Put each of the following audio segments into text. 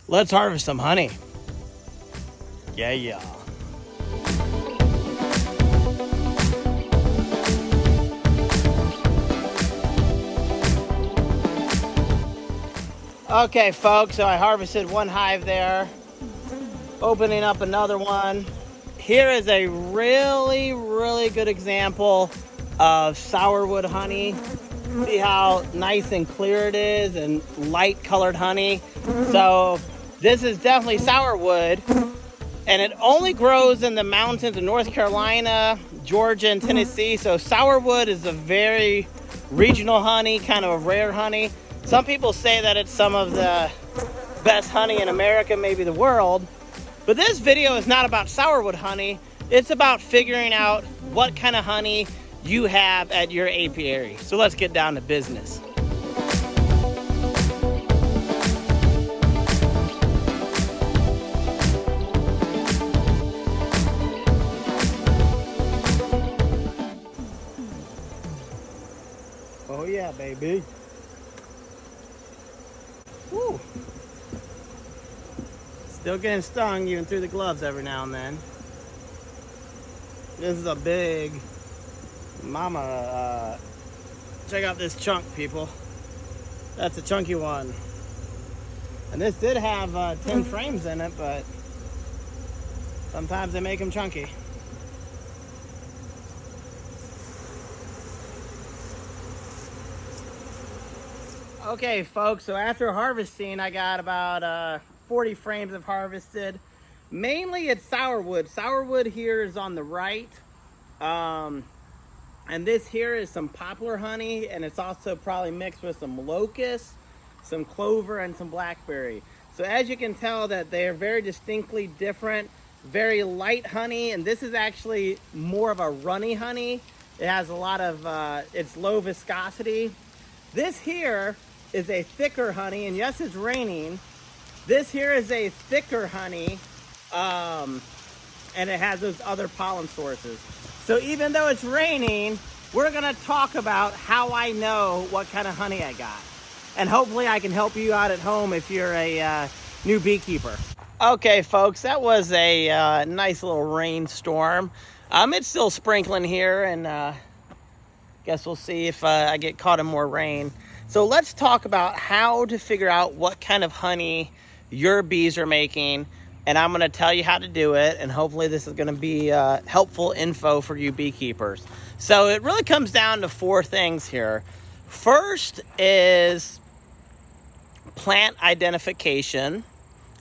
Let's harvest some honey. Yeah. Okay, folks, so I harvested one hive there, opening up another one. Here is a really good example of sourwood honey. See how nice and clear it is and light colored honey. So this is definitely sourwood, and it only grows in the mountains of North Carolina, Georgia, and Tennessee. So sourwood is a very regional honey, kind of a rare honey. Some people say that it's some of the best honey in America, maybe the world. But this video is not about sourwood honey. It's about figuring out what kind of honey you have at your apiary. So let's get down to business. Oh yeah, baby. Woo. Still getting stung even through the gloves every now and then. This is a big mama. Check out this chunk, people. That's a chunky one. And this did have 10 frames in it, but sometimes they make them chunky. Okay, folks, so after harvesting, I got about 40 frames of harvested. Mainly it's sourwood. Sourwood here is on the right. And this here is some poplar honey, and it's also probably mixed with some locust, some clover, and some blackberry. So as you can tell that they are very distinctly different, very light honey, and this is actually more of a runny honey. It has a lot of, it's low viscosity. This here is a thicker honey, and yes, it's raining. This here is a thicker honey, and it has those other pollen sources. So even though it's raining, we're gonna talk about how I know what kind of honey I got. And hopefully I can help you out at home if you're a new beekeeper. Okay, folks, that was a nice little rainstorm. It's still sprinkling here, and guess we'll see if I get caught in more rain. So let's talk about how to figure out what kind of honey your bees are making, and I'm going to tell you how to do it, and hopefully this is going to be helpful info for you beekeepers. So it really comes down to 4 things here. First is plant identification,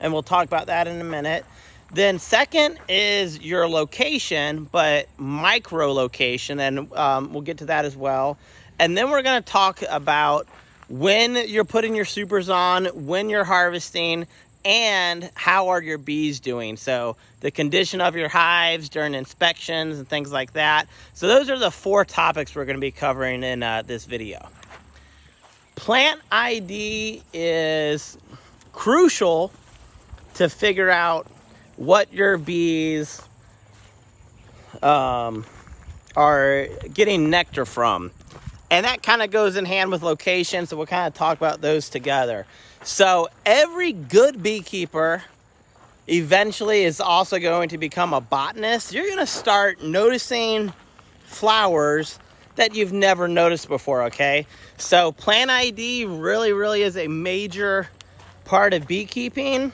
and we'll talk about that in a minute. Then second is your location, but micro location, and we'll get to that as well. And then we're going to talk about when you're putting your supers on, when you're harvesting, and how are your bees doing. So the condition of your hives during inspections and things like that. So those are the 4 topics we're going to be covering in this video. Plant ID is crucial to figure out what your bees are getting nectar from. And that kind of goes in hand with location, so we'll kind of talk about those together. So every good beekeeper eventually is also going to become a botanist. You're going to start noticing flowers that you've never noticed before, okay? So plant ID really is a major part of beekeeping.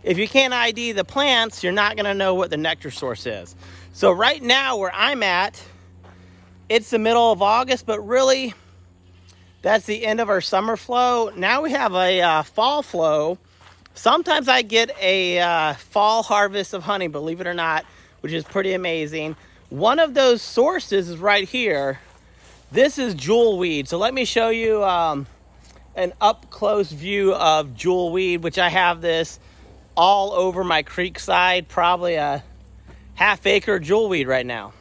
If you can't ID the plants, you're not going to know what the nectar source is. So right now where I'm at, it's the middle of August, but really that's the end of our summer flow. Now we have a fall flow. Sometimes I get a fall harvest of honey, believe it or not, which is pretty amazing. One of those sources is right here. This is jewelweed. So let me show you an up-close view of jewelweed, which I have this all over my creek side, probably a half-acre jewelweed right now.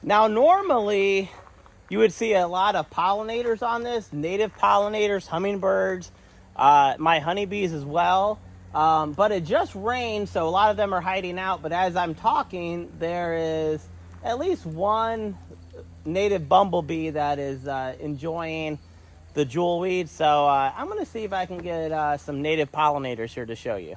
Now, normally, you would see a lot of pollinators on this, native pollinators, hummingbirds, my honeybees as well. But it just rained, so a lot of them are hiding out. But as I'm talking, there is at least one native bumblebee that is enjoying the jewelweed. So I'm going to see if I can get some native pollinators here to show you.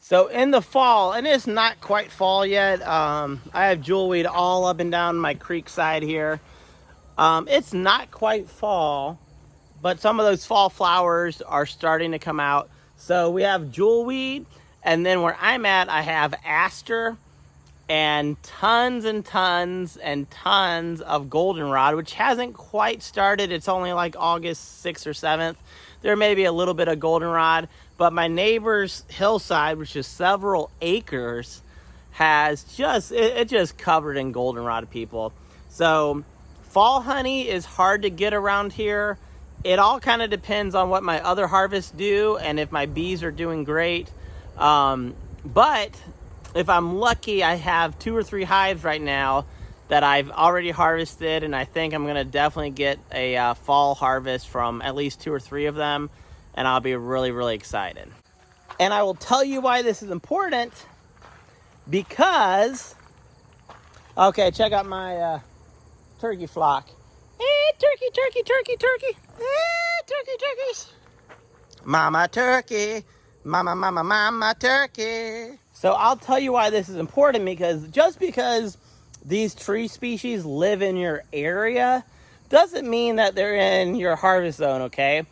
So in the fall, and it's not quite fall yet, I have jewelweed all up and down my creek side here. It's not quite fall, but some of those fall flowers are starting to come out. So we have jewelweed, and then where I'm at, I have aster and tons and tons and tons of goldenrod, which hasn't quite started. It's only like August 6th or 7th. There may be a little bit of goldenrod, but my neighbor's hillside, which is several acres, has it's just covered in goldenrod, people. So fall honey is hard to get around here. It all kind of depends on what my other harvests do and if my bees are doing great. But if I'm lucky, I have 2 or 3 hives right now that I've already harvested, and I think I'm gonna definitely get a fall harvest from at least 2 or 3 of them, and I'll be really, really excited. And I will tell you why this is important, because, okay, check out my turkey flock. Hey, turkey, turkey, turkey, turkey. Hey, turkey, turkeys. Mama turkey, mama, mama, mama turkey. So I'll tell you why this is important, because just because these tree species live in your area doesn't mean that they're in your harvest zone, okay?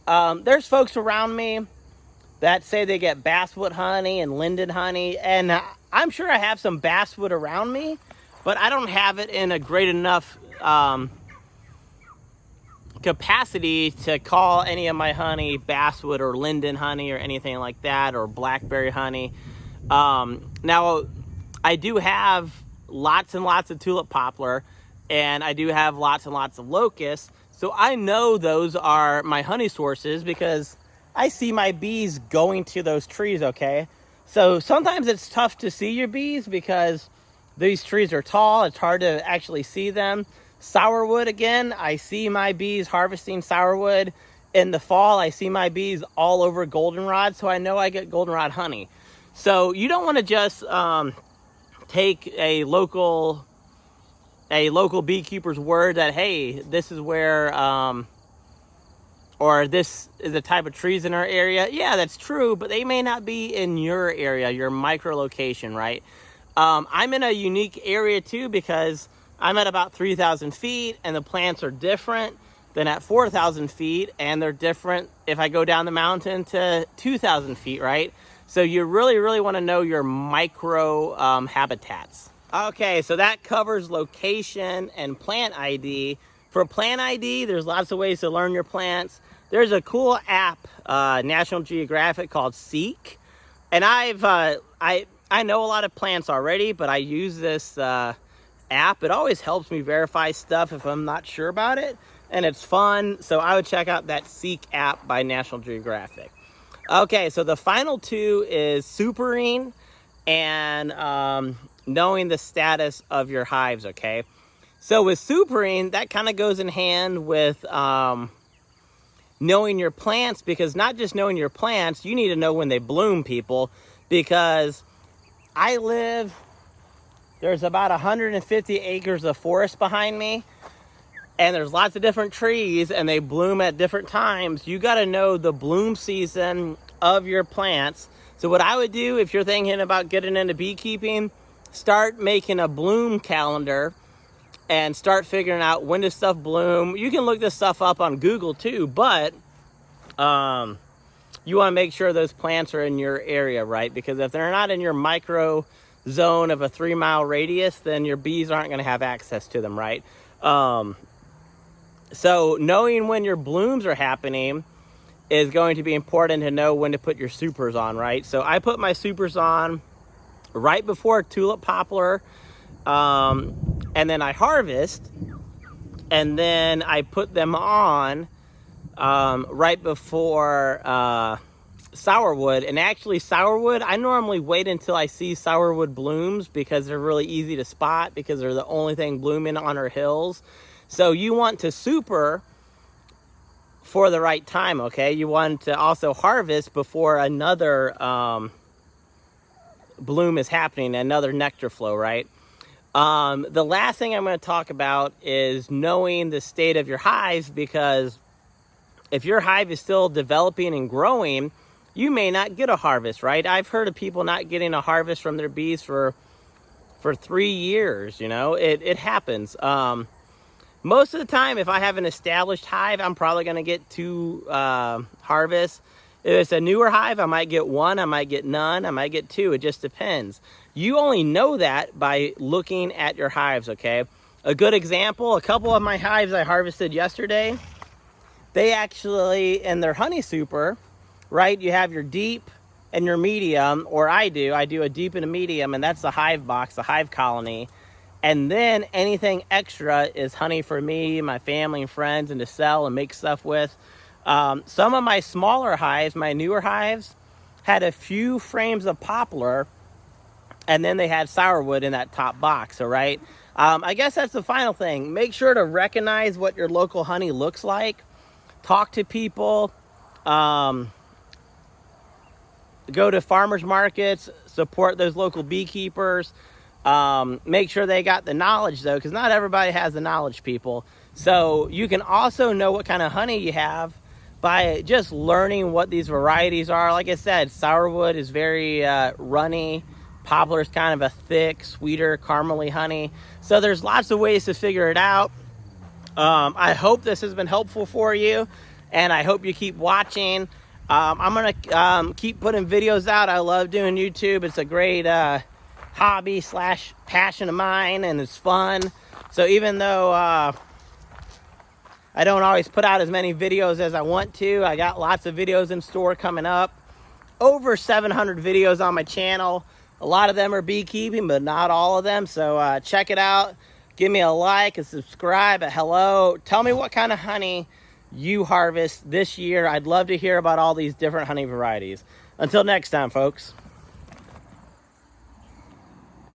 There's folks around me that say they get basswood honey and linden honey, and I'm sure I have some basswood around me, but I don't have it in a great enough capacity to call any of my honey basswood or linden honey or anything like that, or blackberry honey. Now, I do have lots and lots of tulip poplar, and I do have lots and lots of locusts. So I know those are my honey sources because I see my bees going to those trees, okay? So sometimes it's tough to see your bees because these trees are tall. It's hard to actually see them. Sourwood, again, I see my bees harvesting sourwood. In the fall, I see my bees all over goldenrod, so I know I get goldenrod honey. So you don't want to just take a local beekeeper's word that, hey, this is where, or this is the type of trees in our area. Yeah, that's true, but they may not be in your area, your micro location, right? I'm in a unique area too, because I'm at about 3,000 feet, and the plants are different than at 4,000 feet, and they're different if I go down the mountain to 2,000 feet, right? So you really, really want to know your micro habitats. Okay, so that covers location and plant ID. For plant ID, there's lots of ways to learn your plants. There's a cool app, National Geographic, called Seek. And I know a lot of plants already, but I use this app. It always helps me verify stuff if I'm not sure about it, and it's fun. So I would check out that Seek app by National Geographic. Okay, so the final two is supering and knowing the status of your hives, okay? So with supering, that kind of goes in hand with knowing your plants, because not just knowing your plants, you need to know when they bloom, people, because there's about 150 acres of forest behind me, and there's lots of different trees, and they bloom at different times. You got to know the bloom season of your plants So what I would do if you're thinking about getting into beekeeping, start making a bloom calendar and start figuring out when does stuff bloom. You can look this stuff up on Google too, but you want to make sure those plants are in your area, right? Because if they're not in your micro zone of a 3-mile radius, then your bees aren't going to have access to them, right? So knowing when your blooms are happening is going to be important to know when to put your supers on, right? So I put my supers on right before tulip poplar, and then I harvest, and then I put them on right before sourwood. And actually sourwood, I normally wait until I see sourwood blooms because they're really easy to spot because they're the only thing blooming on our hills. So you want to super for the right time, okay? You want to also harvest before another bloom is happening, another nectar flow, right? The last thing I'm going to talk about is knowing the state of your hives, because if your hive is still developing and growing, you may not get a harvest, right? I've heard of people not getting a harvest from their bees for 3 years, you know? It happens. Most of the time, if I have an established hive, I'm probably going to get 2 harvests. If it's a newer hive, I might get 1, I might get none, I might get 2. It just depends. You only know that by looking at your hives, okay? A good example, a couple of my hives I harvested yesterday, they actually, in their honey super, right, you have your deep and your medium, or I do a deep and a medium, and that's the hive box, the hive colony. And then anything extra is honey for me, my family and friends, and to sell and make stuff with. Some of my smaller hives, my newer hives, had a few frames of poplar, and then they had sourwood in that top box, all right? I guess that's the final thing. Make sure to recognize what your local honey looks like. Talk to people. Go to farmers markets. Support those local beekeepers. Make sure they got the knowledge, though, because not everybody has the knowledge, people. So you can also know what kind of honey you have by just learning what these varieties are. Like I said, sourwood is very runny. Poplar is kind of a thick, sweeter, caramely honey. So there's lots of ways to figure it out. I hope this has been helpful for you, and I hope you keep watching. I'm going to keep putting videos out. I love doing YouTube. It's a great hobby / passion of mine, and it's fun. So even though I don't always put out as many videos as I want to, I got lots of videos in store coming up. Over 700 videos on my channel. A lot of them are beekeeping, but not all of them. So check it out. Give me a like and subscribe. Hello. Tell me what kind of honey you harvest this year. I'd love to hear about all these different honey varieties. Until next time, folks.